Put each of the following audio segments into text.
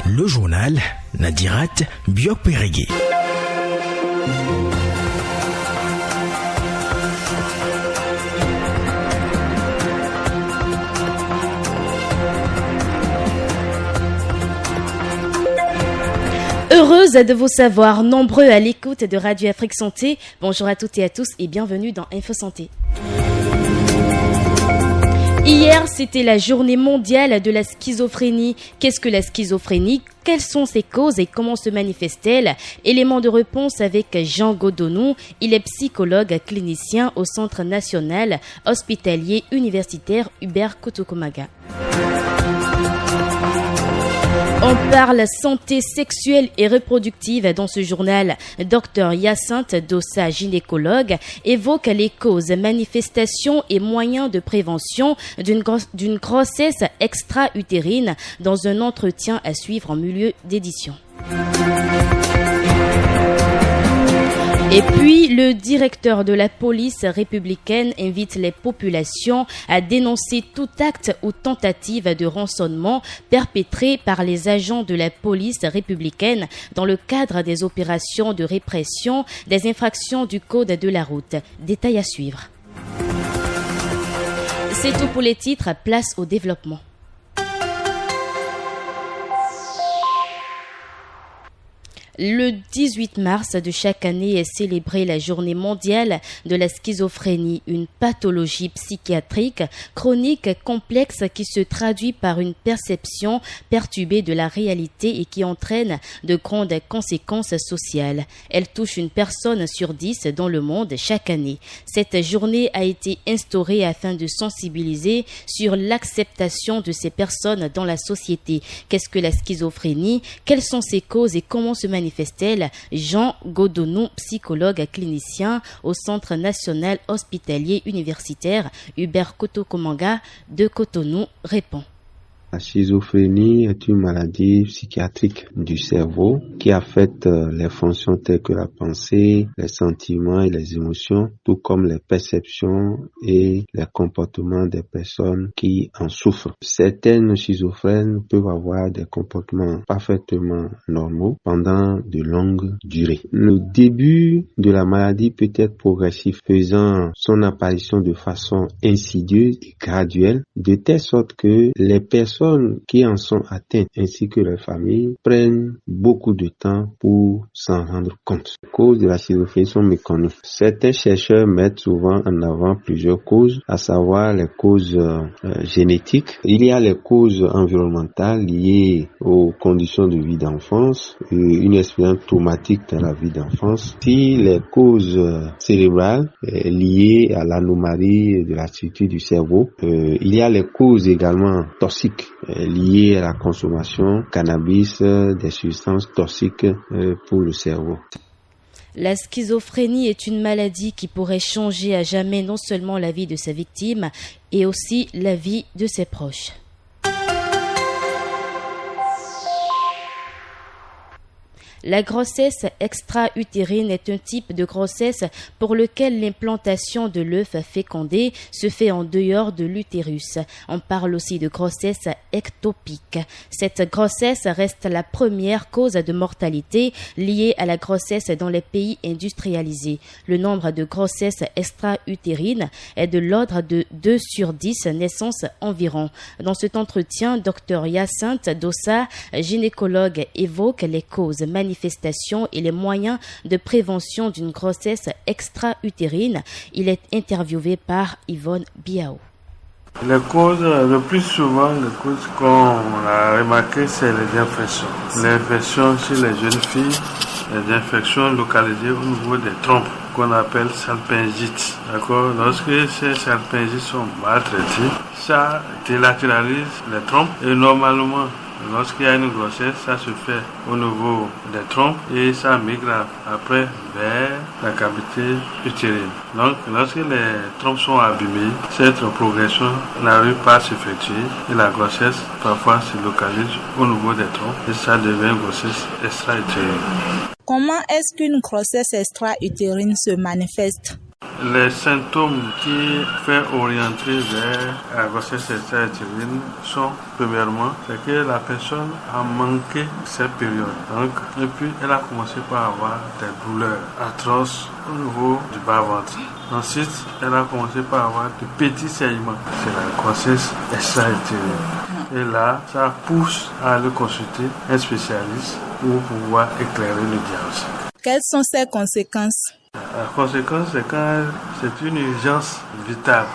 Le journal Nadirat Biok-Pérégué. Heureuse de vous savoir nombreux à l'écoute de Radio Afrique Santé. Bonjour à toutes et à tous et bienvenue dans Info Santé. Hier, c'était la journée mondiale de la schizophrénie. Qu'est-ce que la schizophrénie ? Quelles sont ses causes et comment se manifeste-t-elle ? Élément de réponse avec Jean Godonou. Il est psychologue clinicien au Centre national hospitalier universitaire Hubert Kotokomaga. On parle santé sexuelle et reproductive dans ce journal. Dr Hyacinthe Dossa, gynécologue, évoque les causes, manifestations et moyens de prévention d'une grossesse extra-utérine dans un entretien à suivre en milieu d'édition. Et puis, le directeur de la police républicaine invite les populations à dénoncer tout acte ou tentative de rançonnement perpétré par les agents de la police républicaine dans le cadre des opérations de répression des infractions du code de la route. Détail à suivre. C'est tout pour les titres. Place au développement. Le 18 mars de chaque année est célébrée la journée mondiale de la schizophrénie, une pathologie psychiatrique chronique complexe qui se traduit par une perception perturbée de la réalité et qui entraîne de grandes conséquences sociales. Elle touche une personne sur 10 dans le monde chaque année. Cette journée a été instaurée afin de sensibiliser sur l'acceptation de ces personnes dans la société. Qu'est-ce que la schizophrénie ? Quelles sont ses causes et comment se manifeste-t-elle ? Jean Godonou, psychologue clinicien au Centre national hospitalier universitaire Hubert Kotokomaga de Cotonou, répond. La schizophrénie est une maladie psychiatrique du cerveau qui affecte les fonctions telles que la pensée, les sentiments et les émotions, tout comme les perceptions et les comportements des personnes qui en souffrent. Certaines schizophrènes peuvent avoir des comportements parfaitement normaux pendant de longues durées. Le début de la maladie peut être progressif, faisant son apparition de façon insidieuse et graduelle, de telle sorte que les personnes qui en sont atteintes ainsi que leurs familles prennent beaucoup de temps pour s'en rendre compte. Les causes de la schizophrénie sont méconnues. Certains chercheurs mettent souvent en avant plusieurs causes, à savoir les causes génétiques. Il y a les causes environnementales liées aux conditions de vie d'enfance, une expérience traumatique dans la vie d'enfance. Si les causes cérébrales liées à l'anomalie de la structure du cerveau, il y a les causes également toxiques liées à la consommation cannabis, des substances toxiques pour le cerveau. La schizophrénie est une maladie qui pourrait changer à jamais non seulement la vie de sa victime, et aussi la vie de ses proches. La grossesse extra-utérine est un type de grossesse pour lequel l'implantation de l'œuf fécondé se fait en dehors de l'utérus. On parle aussi de grossesse ectopique. Cette grossesse reste la première cause de mortalité liée à la grossesse dans les pays industrialisés. Le nombre de grossesses extra-utérines est de l'ordre de 2 sur 10 naissances environ. Dans cet entretien, Dr Hyacinthe Dossa, gynécologue, évoque les causes, manifestations et les moyens de prévention d'une grossesse extra-utérine. Il est interviewé par Yvonne Biao. Les causes, le plus souvent, les causes qu'on a remarquées, c'est les infections. Les infections chez les jeunes filles, les infections localisées au niveau des trompes, qu'on appelle salpingite. D'accord? Lorsque ces salpingites sont mal traités, ça délatéralise les trompes et normalement, lorsqu'il y a une grossesse, ça se fait au niveau des trompes et ça migre après vers la cavité utérine. Donc, lorsque les trompes sont abîmées, cette progression n'arrive pas à s'effectuer et la grossesse parfois se localise au niveau des trompes et ça devient une grossesse extra-utérine. Comment est-ce qu'une grossesse extra-utérine se manifeste? Les symptômes qui font orienter vers la grossesse extra-utérine sont, premièrement, c'est que la personne a manqué cette période. Donc, et puis, elle a commencé par avoir des douleurs atroces au niveau du bas-ventre. Ensuite, elle a commencé par avoir de petits saignements. C'est la grossesse extra-utérine. Et là, ça pousse à aller consulter un spécialiste pour pouvoir éclairer le diagnostic. Quelles sont ses conséquences? La conséquence, c'est quand c'est une urgence vitale.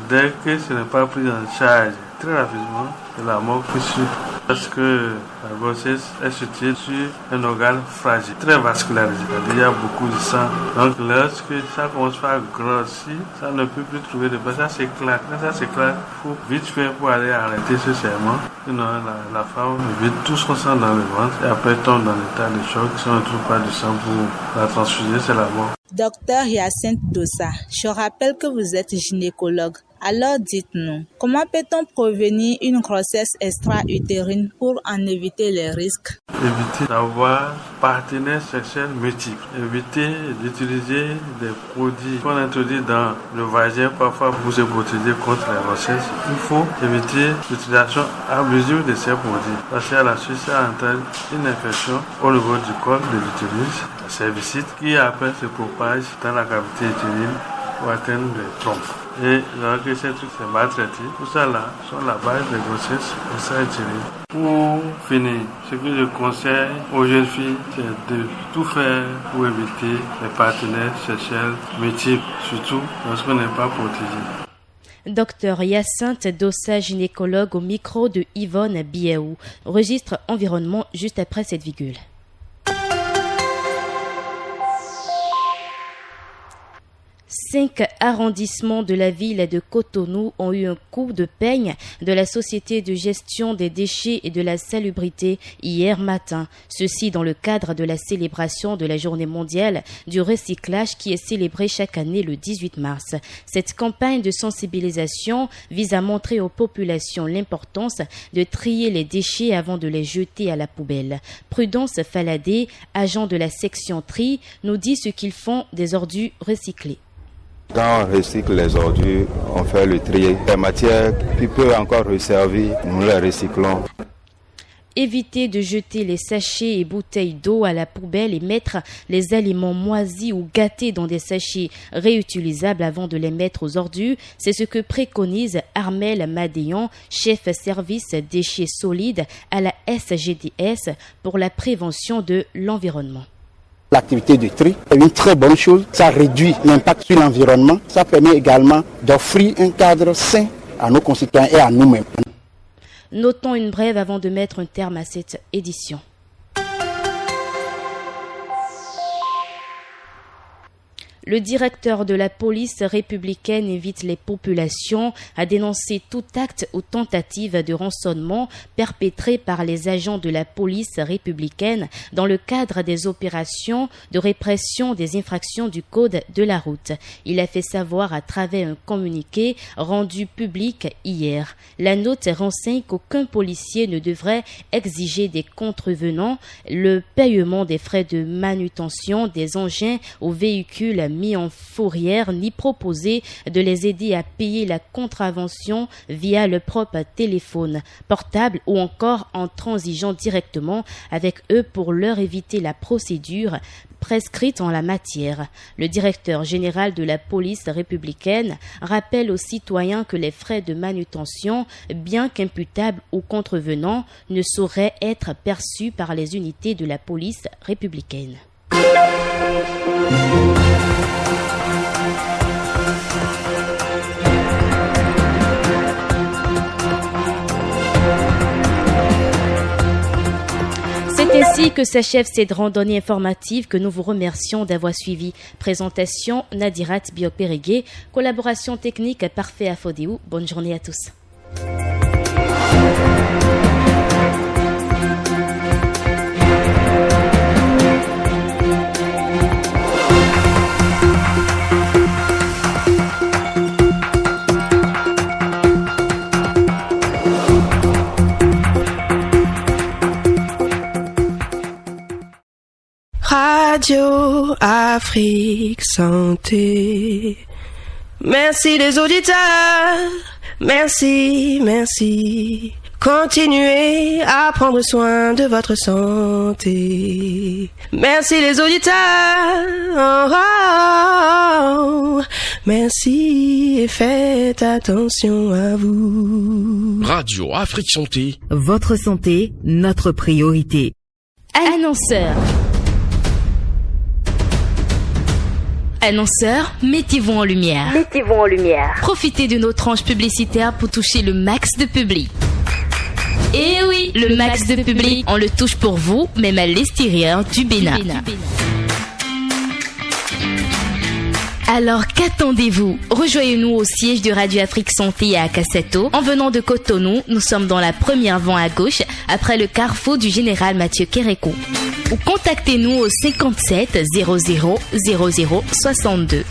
Dès que ce n'est pas pris en charge très rapidement, c'est la mort peut suivre. Parce que la grossesse est située sur un organe fragile, très vascularisé. Il y a beaucoup de sang. Donc lorsque ça commence à grossir, ça ne peut plus trouver de place. Ça s'éclate. Quand ça s'éclate, il faut vite faire pour aller arrêter ce serment. Sinon, la femme vide tout son sang dans le ventre et après tombe dans l'état de choc. Si on ne trouve pas de sang pour la transfuser, c'est la mort. Docteur Hyacinthe Dossa, je rappelle que vous êtes gynécologue. Alors dites-nous, comment peut-on prévenir une grossesse extra-utérine pour en éviter les risques? Éviter d'avoir partenaires sexuels multiples. Éviter d'utiliser des produits qu'on introduit dans le vagin parfois pour se protéger contre la grossesse. Il faut éviter l'utilisation abusive de ces produits parce qu'à la suite, ça entraîne une infection au niveau du col de l'utérus, la cervicite, qui après se propage dans la cavité utérine pour atteindre les trompes. Et alors que ces trucs sont mal traités, tout ça là sont la base des grossesses extra-utérines. Pour finir, ce que je conseille aux jeunes filles, c'est de tout faire pour éviter les partenaires sexuels multiples, surtout lorsqu'on n'est pas protégé. Docteur Hyacinthe Dossa, gynécologue au micro de Yvonne Biaou. Registre environnement juste après cette virgule. 5 arrondissements de la ville de Cotonou ont eu un coup de peigne de la Société de gestion des déchets et de la salubrité hier matin. Ceci dans le cadre de la célébration de la Journée mondiale du recyclage qui est célébrée chaque année le 18 mars. Cette campagne de sensibilisation vise à montrer aux populations l'importance de trier les déchets avant de les jeter à la poubelle. Prudence Faladé, agent de la section tri, nous dit ce qu'ils font des ordures recyclées. Quand on recycle les ordures, on fait le tri. Les matières qui peuvent encore resservir, nous les recyclons. Éviter de jeter les sachets et bouteilles d'eau à la poubelle et mettre les aliments moisis ou gâtés dans des sachets réutilisables avant de les mettre aux ordures, c'est ce que préconise Armel Madéan, chef service déchets solides à la SGDS pour la prévention de l'environnement. L'activité de tri est une très bonne chose, ça réduit l'impact sur l'environnement, ça permet également d'offrir un cadre sain à nos concitoyens et à nous-mêmes. Notons une brève avant de mettre un terme à cette édition. Le directeur de la police républicaine invite les populations à dénoncer tout acte ou tentative de rançonnement perpétré par les agents de la police républicaine dans le cadre des opérations de répression des infractions du code de la route. Il a fait savoir à travers un communiqué rendu public hier. La note renseigne qu'aucun policier ne devrait exiger des contrevenants le paiement des frais de manutention des engins aux véhicules mis en fourrière ni proposer de les aider à payer la contravention via le propre téléphone portable ou encore en transigeant directement avec eux pour leur éviter la procédure prescrite en la matière. Le directeur général de la police républicaine rappelle aux citoyens que les frais de manutention, bien qu'imputables aux contrevenants, ne sauraient être perçus par les unités de la police républicaine. C'est ainsi que s'achève cette randonnée informative que nous vous remercions d'avoir suivi. Présentation Nadirat Biopérégué, collaboration technique Parfait Afodéou. Bonne journée à tous. Radio Afrique Santé. Merci les auditeurs, merci. Continuez à prendre soin de votre santé. Merci les auditeurs, merci et faites attention à vous. Radio Afrique Santé. Votre santé, notre priorité. Annonceur. Annonceurs, mettez-vous en lumière. Profitez de nos tranches publicitaires pour toucher le max de public. Et oui, le max de public, on le touche pour vous, même à l'extérieur du Bénin. Alors qu'attendez-vous? Rejoignez-nous au siège de Radio Afrique Santé à Kassato. En venant de Cotonou, nous sommes dans la première van à gauche, après le carrefour du général Mathieu Kérékou. Ou contactez-nous au 57 00 00 62.